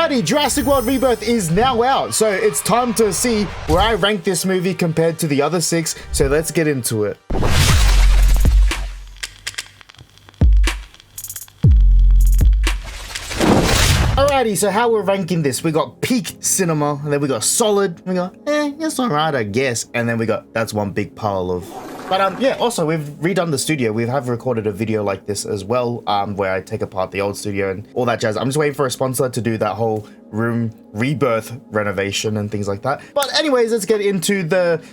Alrighty, Jurassic World Rebirth is now out, so it's time to see where I rank this movie compared to the other 6, so let's get into it. Alrighty, so how we're ranking this, we got peak cinema, and then we got solid, we got, it's alright I guess, and then we got, that's one big pile of... But yeah, also we've redone the studio. We have recorded a video like this as well, where I take apart the old studio and all that jazz. I'm just waiting for a sponsor to do that whole room rebirth renovation and things like that. But anyways, let's get into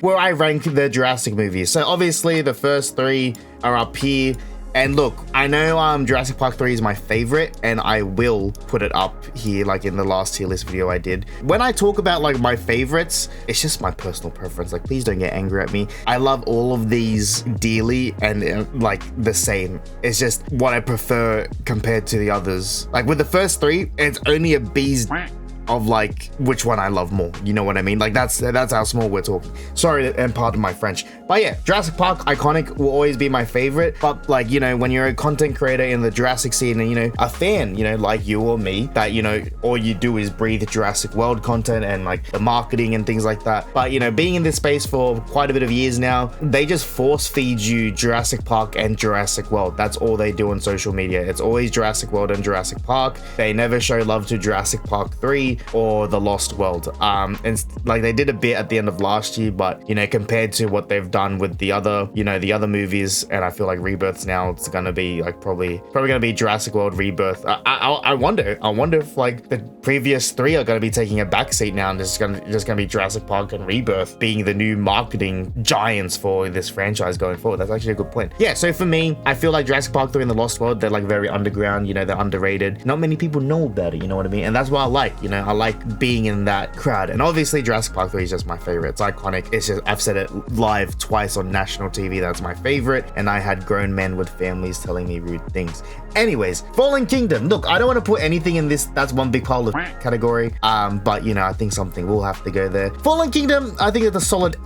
where I rank the Jurassic movies. So obviously the first 3 are up here. And look, I know Jurassic Park 3 is my favorite, and I will put it up here like in the last tier list video I did. When I talk about like my favorites, it's just my personal preference. Like, please don't get angry at me. I love all of these dearly and like the same. It's just what I prefer compared to the others. Like with the first 3, it's only a B's of like which one I love more, you know what I mean? Like that's how small we're talking. Sorry and pardon my French, but yeah, Jurassic Park iconic will always be my favorite. But like, you know, when you're a content creator in the Jurassic scene and you know a fan, you know, like you or me, that you know all you do is breathe Jurassic World content and like the marketing and things like that. But you know, being in this space for quite a bit of years now, they just force feed you Jurassic Park and Jurassic World. That's all they do on social media. It's always Jurassic World and Jurassic Park. They never show love to Jurassic Park 3 or The Lost World. And like they did a bit at the end of last year, but you know, compared to what they've done with the other, you know, the other movies, and I feel like Rebirth's now it's gonna be like probably gonna be Jurassic World Rebirth. I wonder if like the previous 3 are gonna be taking a backseat now, and it's just gonna be Jurassic Park and Rebirth being the new marketing giants for this franchise going forward. That's actually a good point. Yeah, so for me, I feel like Jurassic Park 3 and The Lost World, they're like very underground, you know, they're underrated. Not many people know about it, you know what I mean? And that's what I like, you know, I like being in that crowd. And obviously Jurassic Park 3 is just my favorite. It's iconic. It's just, I've said it live twice on national TV, that's my favorite, and I had grown men with families telling me rude things. Anyways, Fallen Kingdom. Look, I don't want to put anything in this that's one big pile of category, but you know, I think something will have to go there. Fallen Kingdom, I think it's a solid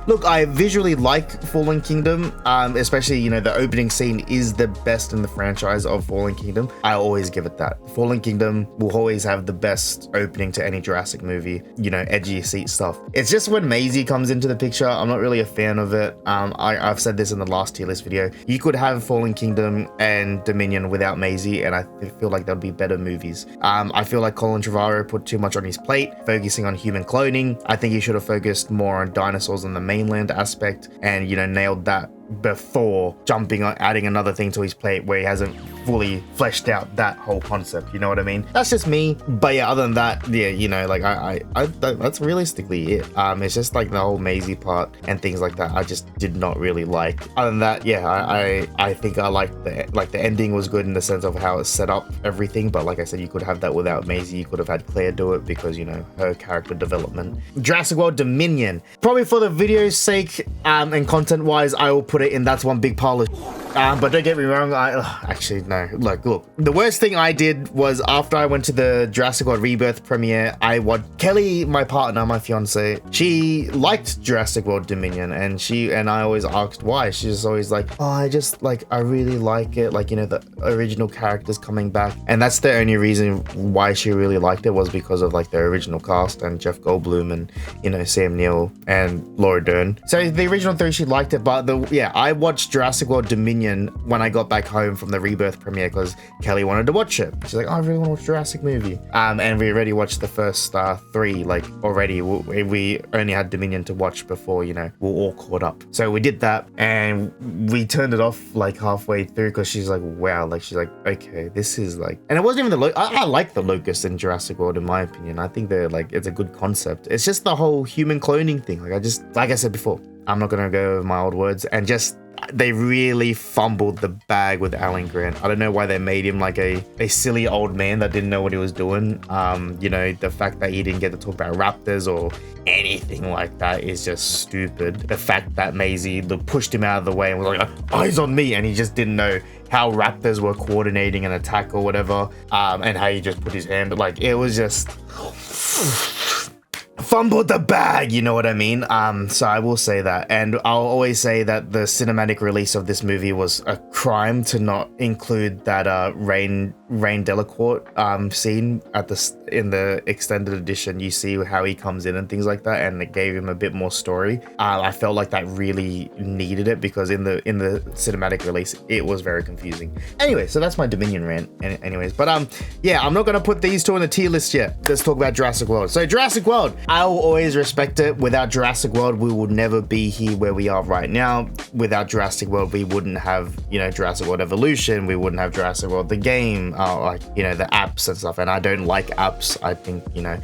Look, I visually like Fallen Kingdom, especially, you know, the opening scene is the best in the franchise of Fallen Kingdom. I always give it that. Fallen Kingdom will always have the best opening to any Jurassic movie, you know, edgy seat stuff. It's just when Maisie comes into the picture, I'm not really a fan of it. I've said this in the last tier list video. You could have Fallen Kingdom and Dominion without Maisie, and I feel like that would be better movies. I feel like Colin Trevorrow put too much on his plate, focusing on human cloning. I think he should have focused more on dinosaurs and the mainland aspect, and you know, nailed that before jumping on adding another thing to his plate where he hasn't fully fleshed out that whole concept, you know what I mean? That's just me. But yeah, other than that, yeah, you know, like I that's realistically it. It's just like the whole Maisie part and things like that I just did not really like. Other than that, yeah, I think I liked the ending was good in the sense of how it set up everything, but like I said, you could have that without Maisie. You could have had Claire do it because, you know, her character development. Jurassic World Dominion, probably for the video's sake and content wise, I will put it in that's one big pile of but don't get me wrong, actually no, look, the worst thing I did was after I went to the Jurassic World Rebirth premiere, I watched Kelly, my partner, my fiance, she liked Jurassic World Dominion, and I always asked why. She's always like, oh, I really like it, like, you know, the original characters coming back, and that's the only reason why she really liked it, was because of like the original cast and Jeff Goldblum and, you know, Sam Neill and Laura Dern. So the original 3 she liked it, but I watched Jurassic World Dominion when I got back home from the Rebirth premiere because Kelly wanted to watch it. She's like, oh, I really want to watch Jurassic movie. And we already watched the first 3 like already. We only had Dominion to watch before, you know, we're all caught up. So we did that and we turned it off like halfway through because she's like, wow, like she's like, okay, this is like, and it wasn't even I like the locusts in Jurassic World in my opinion. I think they're like, it's a good concept. It's just the whole human cloning thing. Like I said before, I'm not gonna go over my old words, and just they really fumbled the bag with Alan Grant. I don't know why they made him like a silly old man that didn't know what he was doing. You know, the fact that he didn't get to talk about raptors or anything like that is just stupid. The fact that Maisie pushed him out of the way and was like, eyes on me, and he just didn't know how raptors were coordinating an attack or whatever, and how he just put his hand, like, it was just fumbled the bag, you know what I mean? So I will say that, and I'll always say that the cinematic release of this movie was a crime to not include that Rain Delacourt scene in the extended edition. You see how he comes in and things like that, and it gave him a bit more story. I felt like that really needed it, because in the cinematic release it was very confusing. Anyway, so that's my Dominion rant. Anyways, but yeah, I'm not gonna put these two on the tier list yet. Let's talk about Jurassic World. So Jurassic World, I will always respect it. Without Jurassic World, we would never be here where we are right now. Without Jurassic World, we wouldn't have, Jurassic World Evolution. We wouldn't have Jurassic World the game, the apps and stuff. And I don't like apps. I think,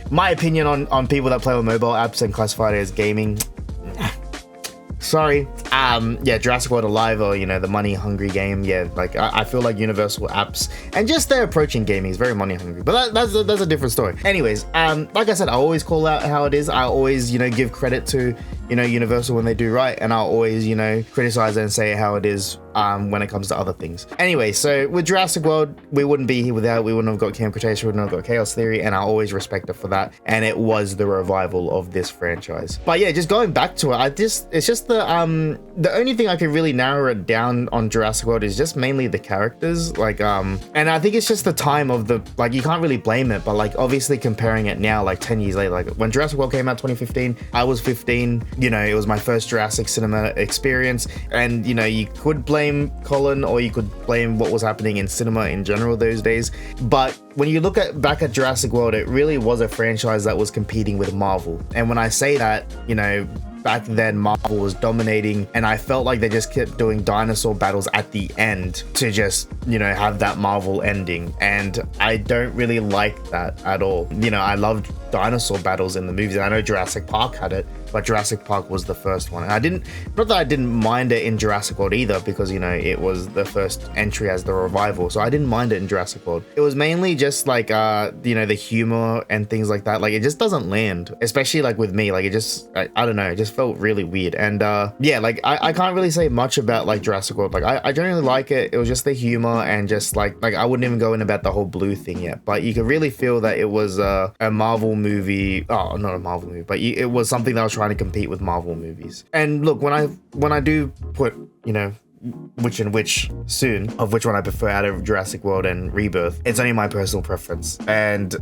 my opinion on people that play with mobile apps and classify it as gaming. Sorry. Yeah, Jurassic World Alive, or the money hungry game. Yeah, like I feel like Universal apps and just their approach in gaming is very money hungry. But that's a different story. Anyways, like I said, I always call out how it is. I always give credit to Universal when they do right, and I'll always criticize it and say how it is when it comes to other things. Anyway, so with Jurassic World, we wouldn't be here without. We wouldn't have got Camp Cretaceous, we wouldn't have got Chaos Theory, and I always respect it for that. And it was the revival of this franchise. But yeah, just going back to it, it's just the only thing I can really narrow it down on Jurassic World is just mainly the characters. And I think it's just the time of you can't really blame it, but obviously comparing it now, 10 years later, when Jurassic World came out 2015, I was 15. It was my first Jurassic cinema experience, and you could blame Colin, or you could blame what was happening in cinema in general those days. But when you look back at Jurassic World, it really was a franchise that was competing with Marvel. And when I say that, back then Marvel was dominating, and I felt like they just kept doing dinosaur battles at the end to just have that Marvel ending, and I don't really like that at all. I loved dinosaur battles in the movies. I know Jurassic Park had it, but Jurassic Park was the first one, and not that I didn't mind it in Jurassic World either, because it was the first entry as the revival, so I didn't mind it in Jurassic World. It was mainly just the humor and things like that. It just doesn't land, especially with me. It just I don't know, it just felt really weird. And yeah, I can't really say much about Jurassic World. I generally like it. It was just the humor, and just I wouldn't even go in about the whole blue thing yet, but you could really feel that it was a Marvel movie. Oh, not a Marvel movie, but it was something that was trying to compete with Marvel movies. And look, when I do put which and which soon of which one I prefer out of Jurassic World and Rebirth, it's only my personal preference. And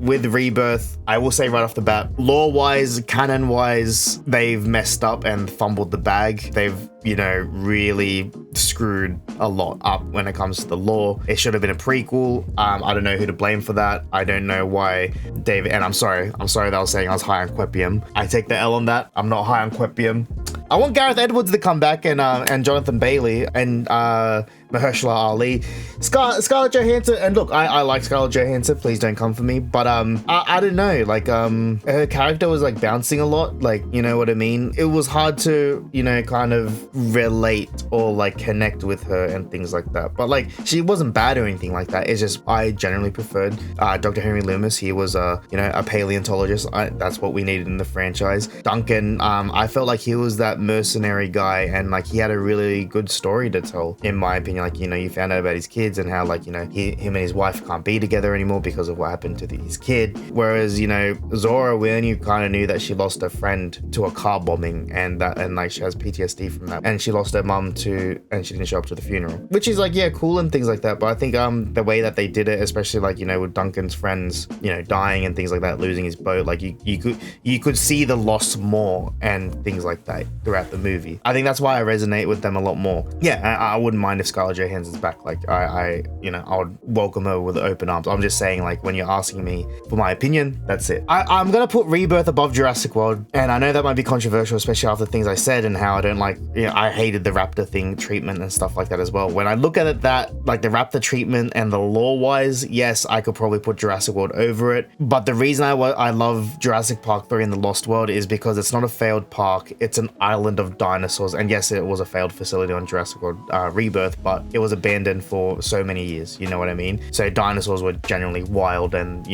with Rebirth, I will say right off the bat, lore wise, canon wise, they've messed up and fumbled the bag. They've really screwed a lot up when it comes to the lore. It should have been a prequel. I don't know who to blame for that. I don't know why David, and I'm sorry that I was saying I was high on Quepium. I take the L on that. I'm not high on Quepium. I want Gareth Edwards to come back, and Jonathan Bailey, and Mahershala Ali, Scarlett Johansson. And look, I like Scarlett Johansson, please don't come for me, but I don't know, her character was bouncing a lot, you know what I mean? It was hard to kind of relate or connect with her and things like that, but she wasn't bad or anything like that. It's just I generally preferred Dr. Henry Loomis. He was a paleontologist. That's what we needed in the franchise. Duncan, I felt like he was that mercenary guy, and he had a really good story to tell, in my opinion. You found out about his kids and how him and his wife can't be together anymore because of what happened to his kid. Whereas Zora, we only kind of knew that she lost her friend to a car bombing, and she has PTSD from that, and she lost her mum and she didn't show up to the funeral, which is cool and things like that. But I think the way that they did it, especially with Duncan's friends dying and things like that, losing his boat, you could see the loss more and things like that throughout the movie. I think that's why I resonate with them a lot more. Yeah, I wouldn't mind if Scarlett Johansson's back. I would welcome her with open arms. I'm just saying, when you're asking me for my opinion, that's it. I'm gonna put Rebirth above Jurassic World, and I know that might be controversial, especially after the things I said and how I don't I hated the raptor thing treatment and stuff like that as well. When I look at it, that the raptor treatment and the lore wise, yes, I could probably put Jurassic World over it. But the reason I love Jurassic Park 3 and the Lost World is because it's not a failed park, it's an island of dinosaurs. And yes, it was a failed facility on Jurassic World Rebirth, but it was abandoned for so many years, you know what I mean? So dinosaurs were generally wild, and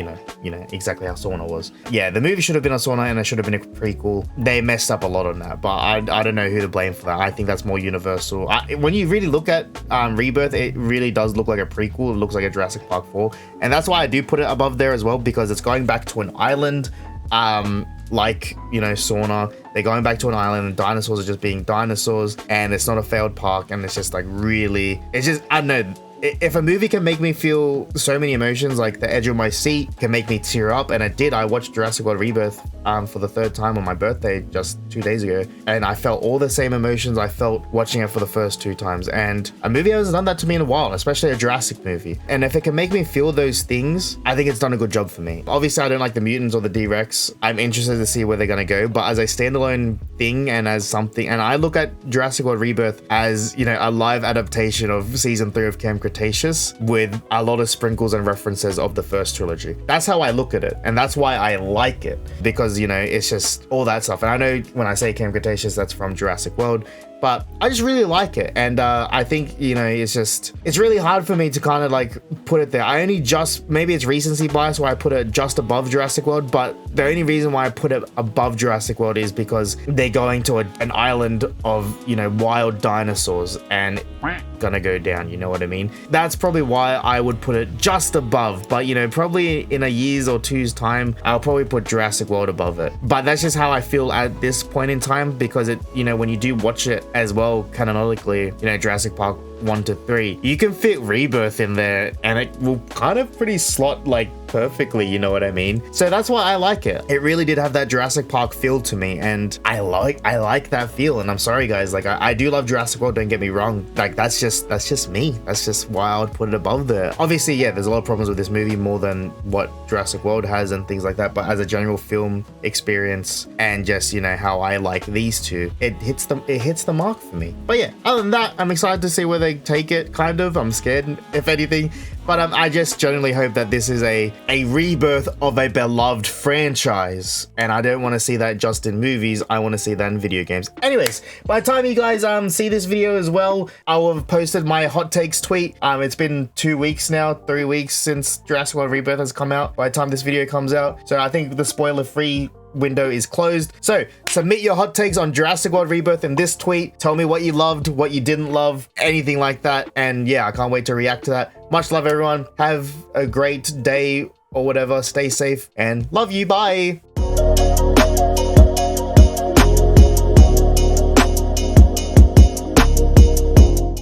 exactly how Sauna was. Yeah, the movie should have been a Sauna, and it should have been a prequel. They messed up a lot on that, but I don't know who to blame for that. I think that's more Universal. When you really look at Rebirth, it really does look like a prequel. It looks like a Jurassic Park 4, and that's why I do put it above there as well, because it's going back to an island like, you know, Sauna, they're going back to an island and dinosaurs are just being dinosaurs, and it's not a failed park, and it's just like really, it's just, I don't know. If a movie can make me feel so many emotions, like the edge of my seat can make me tear up, and it did. I watched Jurassic World Rebirth for the 3rd time on my birthday just 2 days ago, and I felt all the same emotions I felt watching it for the first 2 times. And a movie hasn't done that to me in a while, especially a Jurassic movie. And if it can make me feel those things, I think it's done a good job for me. Obviously, I don't like the mutants or the D-Rex. I'm interested to see where they're gonna go, but as a standalone thing and as something, and I look at Jurassic World Rebirth as, you know, a live adaptation of season 3 of Camp Cretaceous with a lot of sprinkles and references of the first trilogy. That's how I look at it, and that's why I like it, because, you know, it's just all that stuff. And I know when I say Camp Cretaceous, that's from Jurassic World, but I just really like it. And I think, you know, it's really hard for me to kind of like put it there. I only just, maybe it's recency bias where I put it just above Jurassic World, but the only reason why I put it above Jurassic World is because they're going to an island of, you know, wild dinosaurs and gonna go down, you know what I mean? That's probably why I would put it just above, but, you know, probably in a year's or two's time, I'll probably put Jurassic World above it. But that's just how I feel at this point in time, because it, you know, when you do watch it as well, canonically, you know, Jurassic Park 1 to 3, you can fit Rebirth in there and it will kind of pretty slot like perfectly, you know what I mean? So that's why I like it. It really did have that Jurassic Park feel to me, and I like that feel. And I'm sorry guys, like I do love Jurassic World, don't get me wrong, like that's just me. That's just why I would put it above there. Obviously, yeah, there's a lot of problems with this movie, more than what Jurassic World has and things like that, but as a general film experience and just, you know, how I like these two, it hits the mark for me. But yeah, other than that, I'm excited to see where they take it, kind of. I'm scared, if anything, but I just genuinely hope that this is a rebirth of a beloved franchise, and I don't want to see that just in movies. I want to see that in video games. Anyways, by the time you guys see this video as well, I will have posted my hot takes tweet. It's been 2 weeks now, 3 weeks since Jurassic World Rebirth has come out by the time this video comes out, so I think the spoiler-free window is closed. So submit your hot takes on Jurassic World Rebirth in this tweet. Tell me what you loved, what you didn't love, anything like that. And yeah, I can't wait to react to that. Much love, everyone. Have a great day or whatever. Stay safe and love you. Bye.